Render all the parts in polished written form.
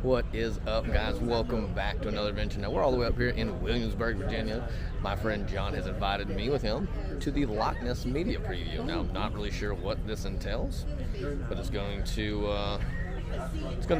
What is up, guys? Welcome back to another adventure. Now we're all the way up here in Williamsburg, Virginia. My friend John has invited me with him to the Lochness Media Preview. Now I'm not really sure what this entails, but it's going to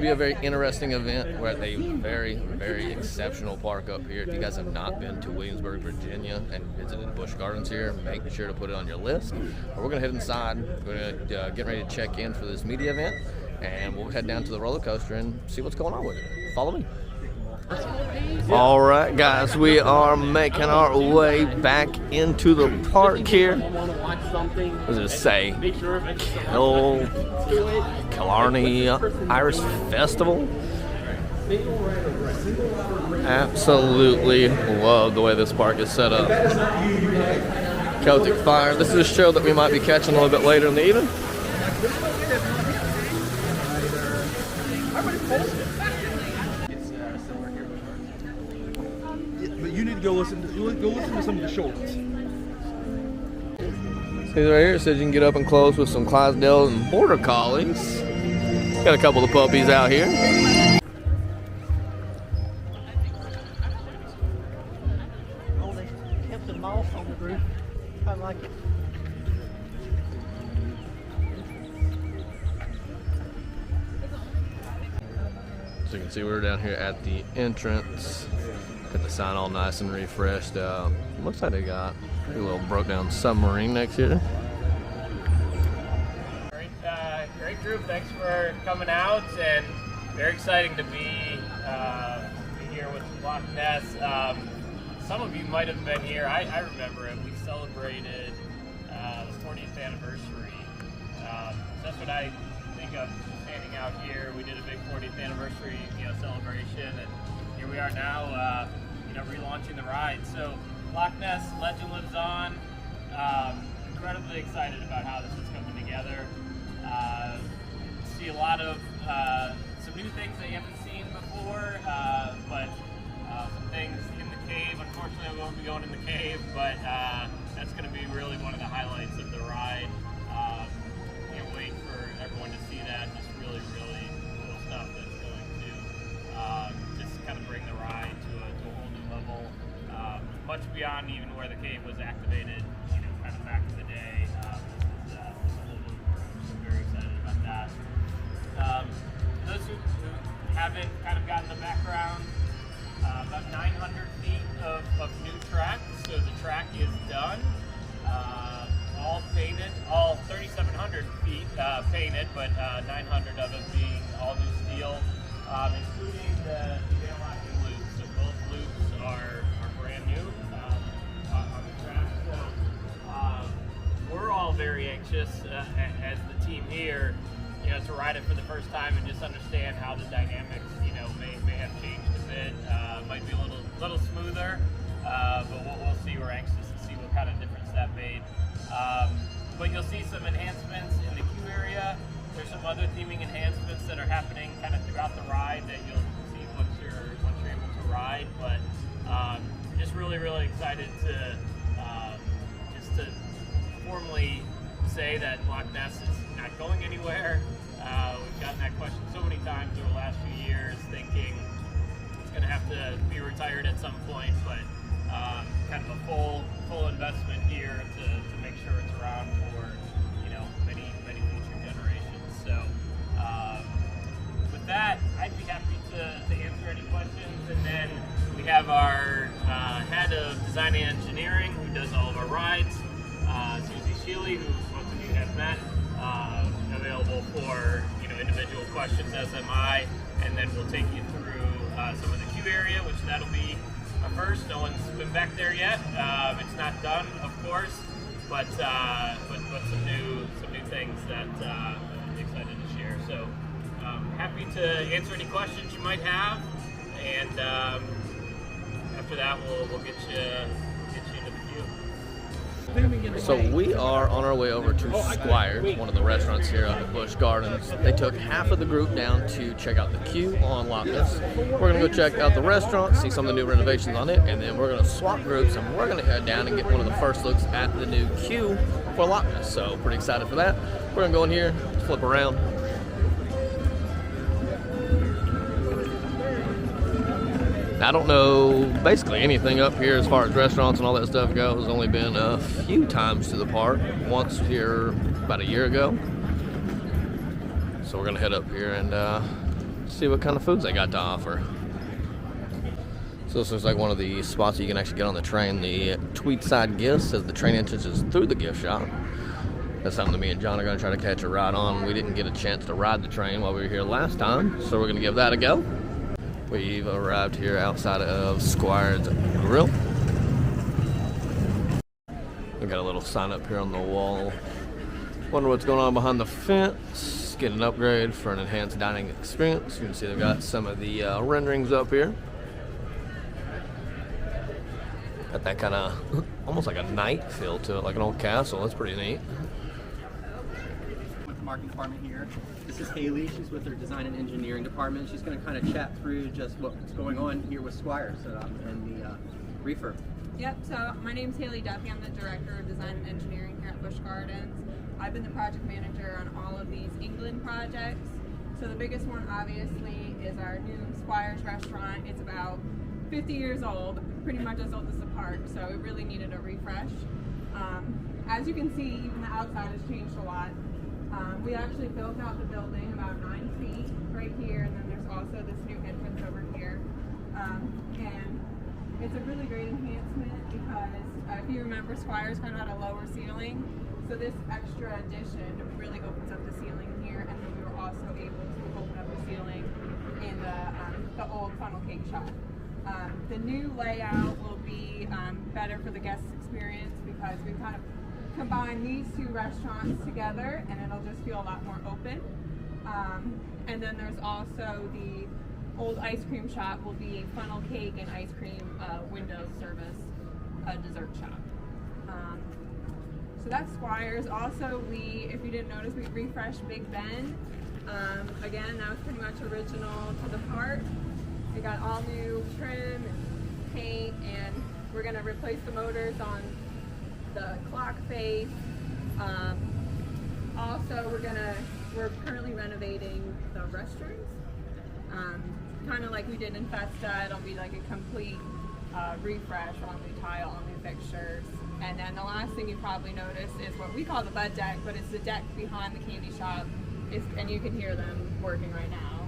be a very interesting event. We're at a very, very exceptional park up here. If you guys have not been to Williamsburg, Virginia and visited Busch Gardens here, make sure to put it on your list. We're going to head inside. We're going to get ready to check in for this media event, and we'll head down to the roller coaster and see what's going on with it. Follow me. All right, guys, we are making our way back into the park here. What does it say? Killarney Irish Festival. Absolutely love the way this park is set up. Celtic Fire. This is a show that we might be catching a little bit later in the evening. But you need to go listen to some of the shorts. See right here, it says you can get up and close with some Clydesdales and Border Collies. Got a couple of puppies out here. Oh, they kept the moss on the roof. I like it. So you can see we're down here at the entrance. Got the sign all nice and refreshed. Looks like they got a little broke down submarine next year. Great group. Thanks for coming out, and very exciting to be here with Loch Ness. Some of you might have been here. I remember it. We celebrated the 40th anniversary. That's what I think of standing out here. We did a big 40th anniversary, celebration, and here we are now, relaunching the ride. So Loch Ness legend lives on. Incredibly excited about how this is coming together. See a lot of some new things that you haven't seen before, but some things in the cave. Unfortunately, I won't be going in the cave, but that's going to be really one of the highlights of the ride. Can't wait for everyone to see that. Just really, really cool stuff that's going to just kind of bring the ride to a whole new level, much beyond even where the cave was activated, kind of back in the day. This is a whole new approach, so I'm very excited about that. Those who haven't kind of gotten the background, about 900 feet of new track, so the track is done. All painted, all 3,700 feet painted, but 900 of it being all new steel, including the interlocking loops. So both loops are brand new on the track. So we're all very anxious as the team here, to ride it for the first time and just understand how the dynamics, may have changed a bit. Might be a little smoother, but we'll see. We're anxious to see what kind of difference that made. But you'll see some enhancements in the queue area. There's some other theming enhancements that are happening kind of throughout the ride that you'll see once you're able to ride. But just really, really excited to formally say that Loch Ness is not going anywhere. We've gotten that question so many times over the last few years, thinking it's going to have to be retired at some point, but kind of a full investment here to make sure it's around for many future generations. So with that, I'd be happy to answer any questions, and then we have our head of design and engineering who does all of our rides, Susie Sheely, who most of you have met, available for individual questions, as am I, and then we'll take you through some of the queue area, which that'll be our first. No one's been back there yet. It's not done, of course, but some new things that I'm excited to share. So happy to answer any questions you might have, and after that we'll get you into the queue. So we are on our way over to Squire's, one of the restaurants here up at Busch Gardens. They took half of the group down to check out the queue on Loch Ness. We're going to go check out the restaurant, see some of the new renovations on it, and then we're going to swap groups and we're going to head down and get one of the first looks at the new queue for Loch Ness. So pretty excited for that. We're going to go in here, flip around. Now, I don't know basically anything up here as far as restaurants and all that stuff goes. Only been a few times to the park. Once here about a year ago. So we're gonna head up here and see what kind of foods they got to offer. So this looks like one of the spots you can actually get on the train. The Tweedside Gift says the train entrance is through the gift shop. That's something that me and John are going to try to catch a ride on. We didn't get a chance to ride the train while we were here last time, so we're going to give that a go. We've arrived here outside of Squire's Grill. We've got a little sign up here on the wall. Wonder what's going on behind the fence. Get an upgrade for an enhanced dining experience. You can see they've got some of the renderings up here. Got that kind of almost like a night feel to it, like an old castle. That's pretty neat. With the marketing department here. This is Haley. She's with her design and engineering department. She's going to kind of chat through just what's going on here with Squires and the refurb. Yep, so my name's Haley Duffy. I'm the Director of Design and Engineering here at Busch Gardens. I've been the project manager on all of these England projects. So the biggest one obviously is our new Squires restaurant. It's about 50 years old, pretty much as old as the park, so it really needed a refresh. As you can see, even the outside has changed a lot. We actually built out the building about 9 feet right here, and then there's also this new entrance over here. And it's a really great enhancement because if you remember, Squires kind of had a lower ceiling, so this extra addition really opens up the ceiling here, and then we were also able to open up the ceiling in the old funnel cake shop. The new layout will be better for the guest experience because we kind of combine these two restaurants together, and it'll just feel a lot more open. And then there's also the old ice cream shop will be funnel cake and ice cream window service dessert shop. So that's Squires. Also, if you didn't notice, we refreshed Big Ben. Again, that was pretty much original to the park. We got all new trim and paint, and we're gonna replace the motors on the clock face. Also, we're currently renovating the restrooms. Kind of like we did in Festa. It'll be like a complete refresh, all new tile, all new fixtures. And then the last thing you probably noticed is what we call the bud deck, but it's the deck behind the candy shop, and you can hear them working right now.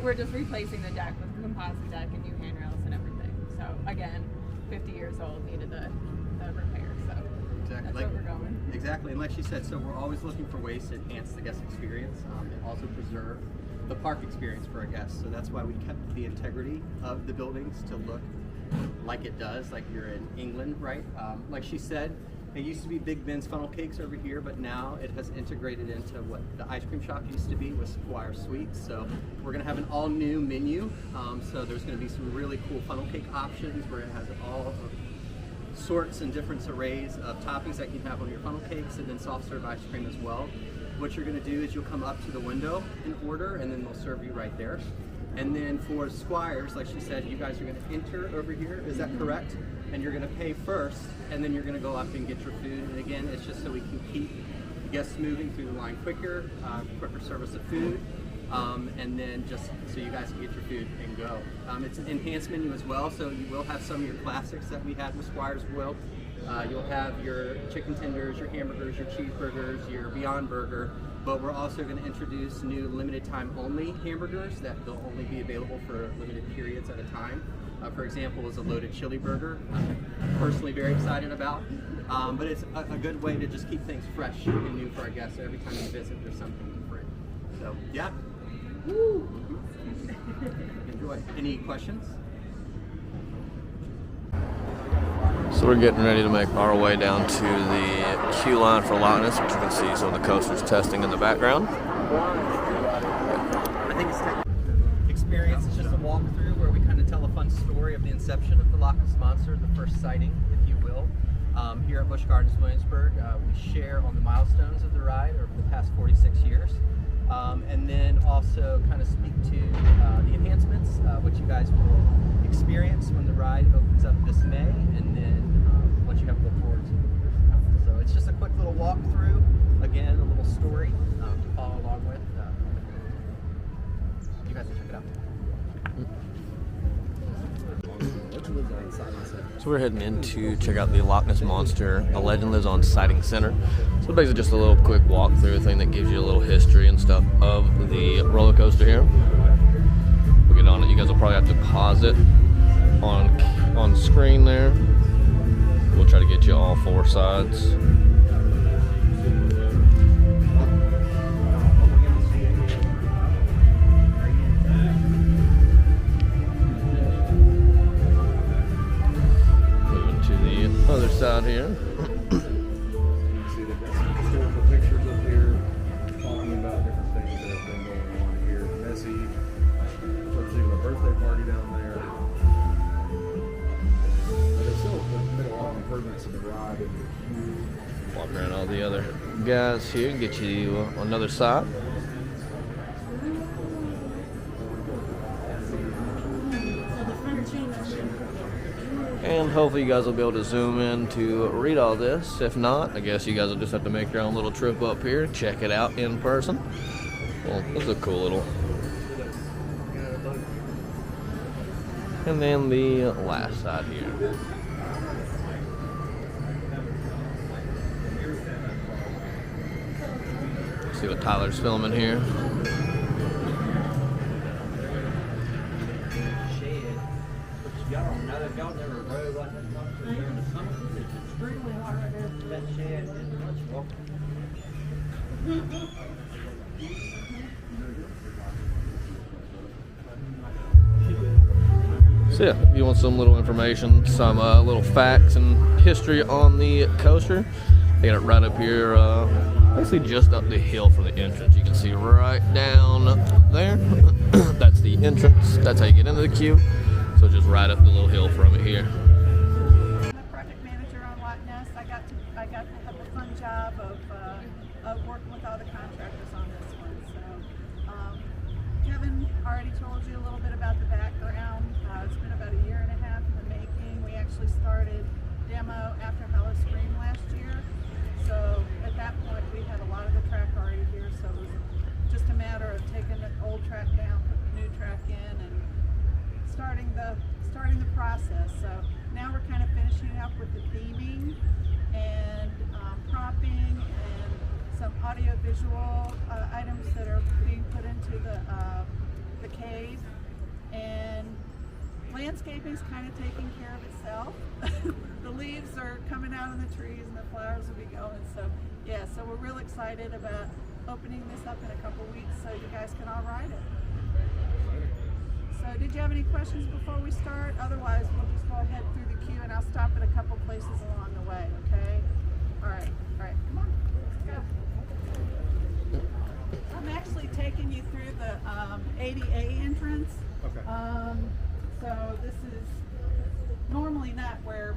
We're just replacing the deck with a composite deck and new handrails and everything. So again, 50 years old, needed the repair. So exactly. That's where we're going. Exactly, and like she said, so we're always looking for ways to enhance the guest experience and also preserve the park experience for our guests. So that's why we kept the integrity of the buildings to look like it does, like you're in England, right? Like she said, it used to be Big Ben's funnel cakes over here, but now it has integrated into what the ice cream shop used to be with Squire Sweets. So we're gonna have an all new menu. So there's gonna be some really cool funnel cake options where it has all sorts and different arrays of toppings that you can have on your funnel cakes, and then soft serve ice cream as well. What you're gonna do is you'll come up to the window and order, and then they'll serve you right there. And then for Squires, like she said, you guys are gonna enter over here, is that correct? And you're gonna pay first, and then you're gonna go up and get your food. And again, it's just so we can keep guests moving through the line quicker service of food, and then just so you guys can get your food and go. It's an enhanced menu as well, so you will have some of your classics that we had with Squires Will. You'll have your chicken tenders, your hamburgers, your cheeseburgers, your Beyond Burger, but we're also going to introduce new limited time only hamburgers that they'll only be available for limited periods at a time. For example, is a loaded chili burger. I'm personally very excited about, but it's a good way to just keep things fresh and new for our guests. So every time you visit, there's something different. So yeah. Woo. Enjoy. Any questions? So we're getting ready to make our way down to the queue line for Lochness, which you can see some of the coasters testing in the background. I think it's experience. It's just a walkthrough where we kind of tell a fun story of the inception of the Lochness Monster, the first sighting, if you will. Here at Busch Gardens Williamsburg, we share on the milestones of the ride over the past 46 years. And then also kind of speak to the enhancements, which you guys will experience when the ride opens up this May, and then what you have to look forward to. So it's just a quick little walkthrough, again, a little story to follow along with. You guys will check it out. So we're heading in to check out the Lochness Monster, A Legend Lives On Sighting Center. So basically just a little quick walkthrough thing that gives you a little history and stuff of the roller coaster here. We'll get on it. You guys will probably have to pause it on screen there. We'll try to get you all four sides. Other side here. See, they've got some historical pictures up here talking about different things that have been going on here. Messy. There's even a birthday party down there. But there's still been a lot of improvements in the ride and the queue. Walk around all the other guys here and get you another side. And hopefully you guys will be able to zoom in to read all this. If not, I guess you guys will just have to make your own little trip up here, check it out in person. Well, this is a cool little. And then the last side here. See what Tyler's filming here. So yeah, if you want some little information, some little facts and history on the coaster, they got it right up here, basically just up the hill from the entrance. You can see right down there. That's the entrance. That's how you get into the queue. So just right up the little hill from it here. I'm a project manager on Loch Ness. I got to have the fun job of working with all the contractors on this one. So Kevin already told you a little bit about the background. It's been about a year and a half in the making. We actually started demo after Hello Scream last year. So at that point we had a lot of the track already here. So it was just a matter of taking the old track down, putting the new track in, and starting the process. So now we're kind of finishing up with the theming and propping and some audio visual items that are being put into the cave, and landscaping is kind of taking care of itself. The leaves are coming out on the trees and the flowers will be going. So yeah, so we're real excited about opening this up in a couple weeks so you guys can all ride it. So did you have any questions before we start? Otherwise, we'll just go ahead through the queue and I'll stop at a couple places along the way, okay? All right, come on, let's go. I'm actually taking you through the ADA entrance. Okay. So this is normally not where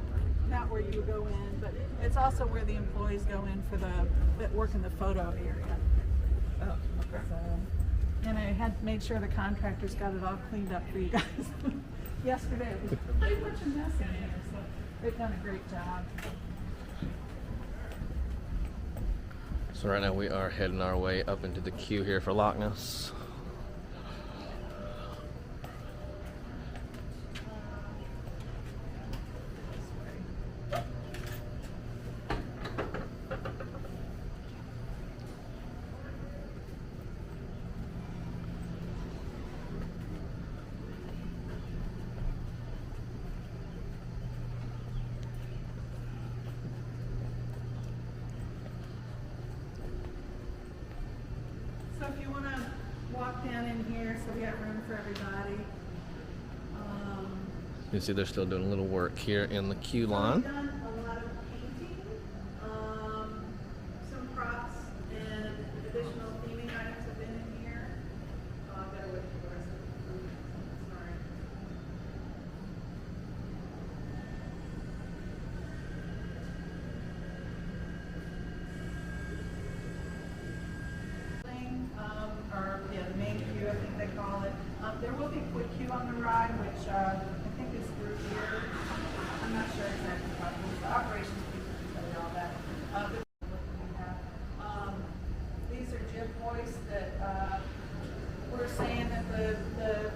you would go in, but it's also where the employees go in for that work in the photo area. Oh, okay. So, and I had made sure the contractors got it all cleaned up for you guys. Yesterday it was pretty much a mess in here, so they've done a great job. So right now we are heading our way up into the queue here for Lochness. So if you want to walk down in here, so we have room for everybody. You can see they're still doing a little work here in the queue line. We've done a lot of painting, some props, and additional theming items have been in here. I better wait for the rest of the food. Sorry. Or yeah, the main queue, I think they call it. There will be a quick queue on the ride, which I think is through here. I'm not sure exactly what it is. The operations people can tell you all that. These are jib hoists that we're saying that the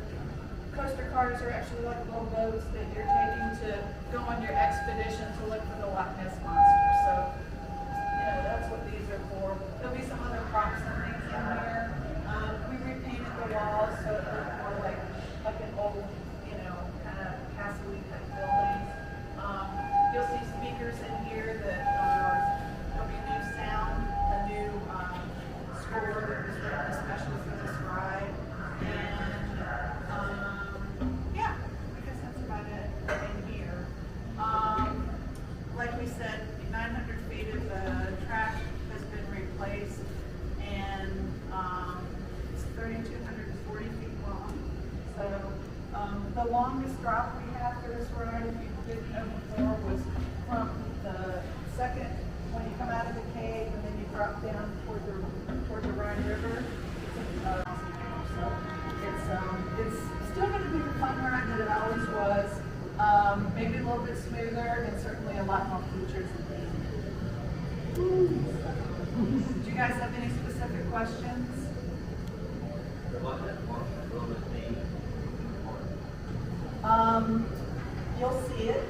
coaster car cars are actually like little boats that you're taking to go on your expedition to look for the Loch Ness Monster. So, you know, that's what these are for. There'll be some other props and things in here. We repainted the walls so it looked more like an old, you know, kind of castle-y type building. You'll see speakers in here that there'll be new sound, a new score that was written especially for this ride. And yeah, I guess that's about it in here. Like we said, 900 feet of the track has been replaced, and it's 3,240 feet long. So the longest drop we had for this ride, if you didn't know before, was from the second, when you come out of the cave and then you drop down toward the Rhine River. So it's still going to be the fun ride that it always was. Maybe a little bit smoother and certainly a lot more features and things. Do you guys have any specific questions? You'll see it.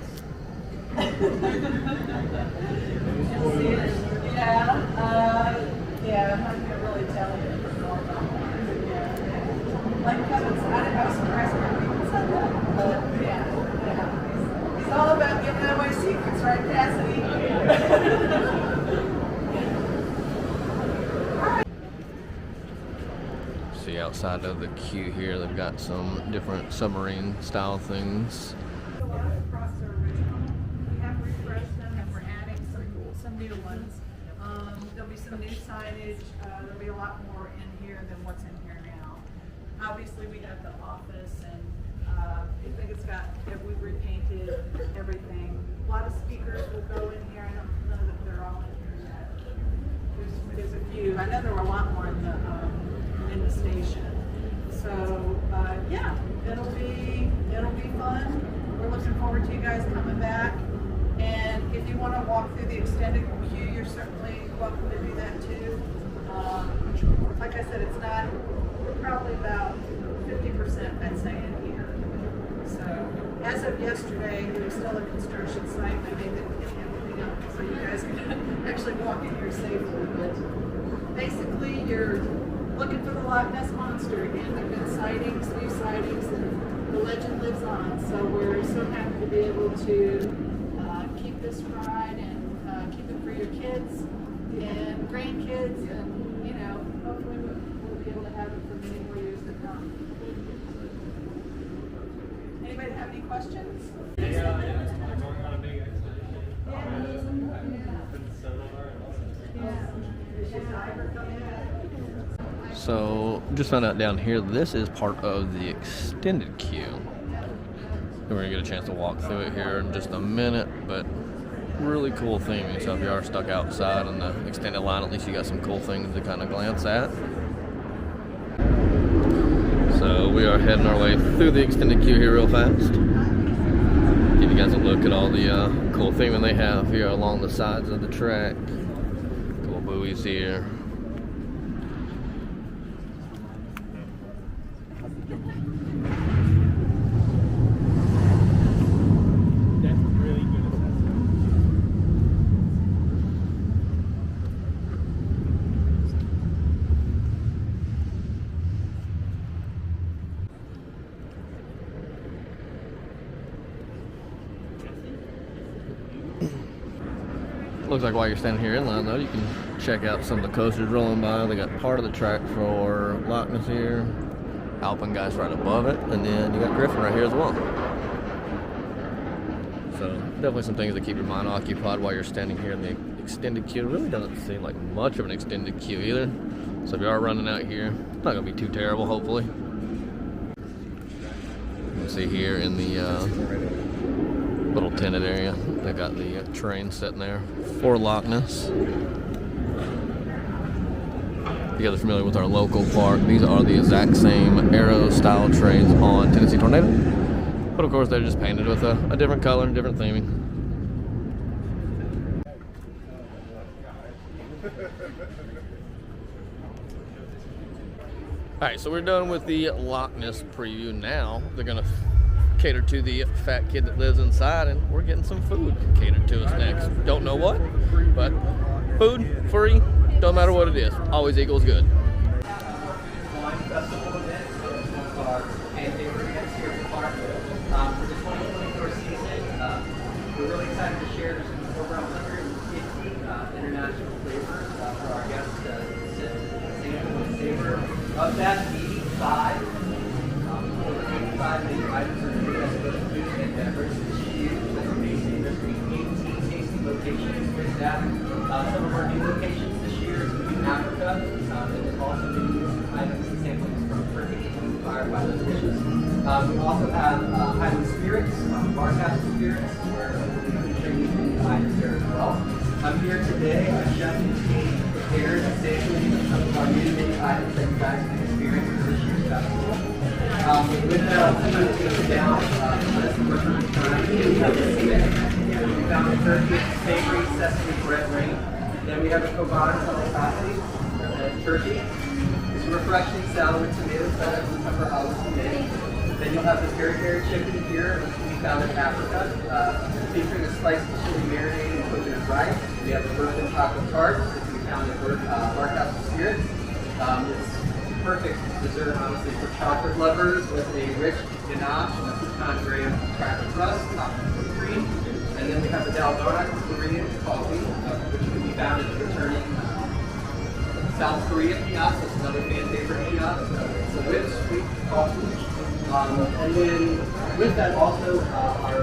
You'll see it. Yeah, I'm not going to really tell you. Like Kevin said, I was surprised when people said that. But yeah. It's all about giving away secrets, right, Cassidy? See outside of the queue here, they've got some different submarine style things. Across the original. We have refreshed them and we're adding some new ones. There'll be some new signage. There'll be a lot more in here than what's in here now. Obviously, we have the office, and I think we've repainted everything. A lot of speakers will go in here. I don't know that they're all in here yet. There's a few. I know there were a lot more in the station. So yeah, it'll be fun. We're looking forward to you guys coming back. And if you want to walk through the extended queue, you're certainly welcome to do that too. Like I said, it's not, we're probably about 50%, I'd say, in here. So as of yesterday, it was still a construction site, but they didn't get everything up, so you guys can actually walk in here safely. But basically, you're looking for the Loch Ness Monster again. There have been sightings, new sightings, and the legend lives on. So we're so happy to be able to keep this ride and keep it for your kids and grandkids, and you know, hopefully we'll be able to have it for many more years to come. Anybody have any questions? So just found out down here, this is part of the extended queue. And we're gonna get a chance to walk through it here in just a minute, but really cool theming. So if you are stuck outside on the extended line, at least you got some cool things to kind of glance at. So we are heading our way through the extended queue here real fast. Give you guys a look at all the cool theming they have here along the sides of the track. Cool buoys here. Looks like while you're standing here in line, though, you can check out some of the coasters rolling by. They got part of the track for Loch Ness here, Alpengeist right above it, and then you got Griffin right here as well. So definitely some things to keep your mind occupied while you're standing here in the extended queue. It really doesn't seem like much of an extended queue either. So if you are running out here, it's not going to be too terrible, hopefully. You can see here in the little tented area, they got the train sitting there for Loch Ness. If you guys are familiar with our local park, these are the exact same Arrow style trains on Tennessee Tornado, but of course they're just painted with a different color, different theming. Alright, so we're done with the Lochness preview. Now they're gonna catered to the fat kid that lives inside, and we're getting some food catered to us next. Don't know what, but food, free, don't matter what it is. Always equals good. Wine festival event, so it's one of our fan favorite events here at the park. For the 2024 season, we're really excited to share some over 150 international flavors for our guests to sit, sample, and savor. Of that, 85 over 85 major items are new as both food and beverage this year. That's amazing. There's going to be 18 tasting locations with that. Some of our new locations this year is going to be Africa, and there's also new items and samplings from Turkey inspired by those dishes. We also have Highland Spirits, bar castle spirits, where we'll be featuring these new items there as well. I'm here today, our chef and team prepared and sampling some of our new menu items that you guys can experience for this year's festival. With that, I'll put it down. Let's work on time. We have the stick. We found the turkey savory sesame bread ring. Then we have a Kobana salad turkey. It's a refreshing salad with tomatoes that we cover olives today. Then you'll have the peri-peri chicken here, which we found in Africa, featuring a spiced chili marinade and coconut rice. We have a bourbon chocolate tart, which we found in Bar Castle Spirits. It's perfect dessert, honestly, for chocolate lovers with a rich ganache and a pecan graham cracker crust, topped with cream. And then we have the Dalgona Korean coffee, which can be found at the returning South Korea kiosk. That's another fan favorite kiosk. It's a whipped sweet coffee. And then with that also our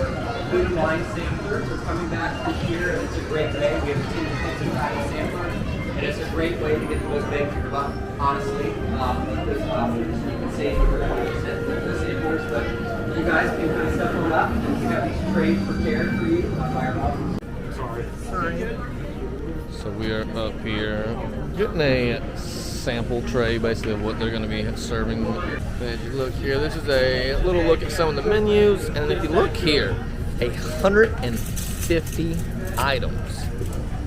food and wine samplers are coming back this year, and it's a great way. We have a 250 sampler, and it's a great way to get the most bang for your buck, honestly. Because you can save over 20% with the samplers, but you guys can kind of step on up, and we have these trays prepared for you by our office. Sorry. So we are up here getting a sample tray basically of what they're going to be serving. If you look here, this is a little look at some of the menus, and if you look here, 150 items,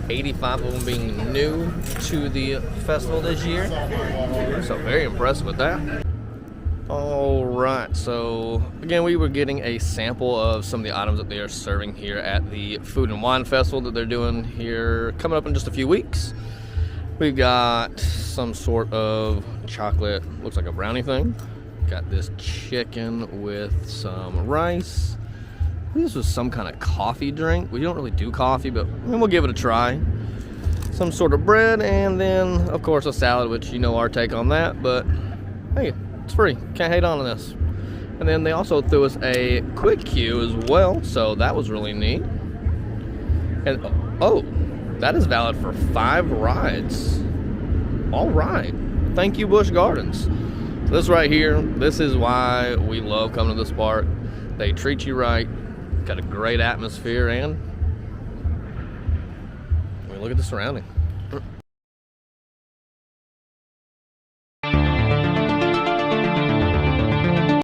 85 of them being new to the festival this year, so very impressed with that. Alright, so again, we were getting a sample of some of the items that they are serving here at the Food and Wine Festival that they're doing here coming up in just a few weeks. We've got some sort of chocolate, looks like a brownie thing. Got this chicken with some rice. I think this was some kind of coffee drink. We don't really do coffee, but we'll give it a try. Some sort of bread, and then, of course, a salad, which you know our take on that, but hey, it's free. Can't hate on this. And then they also threw us a quick queue as well, so that was really neat. And, oh, that is valid for 5 rides. All right. Thank you, Busch Gardens. So this right here, this is why we love coming to this park. They treat you right. Got a great atmosphere, and we look at the surrounding.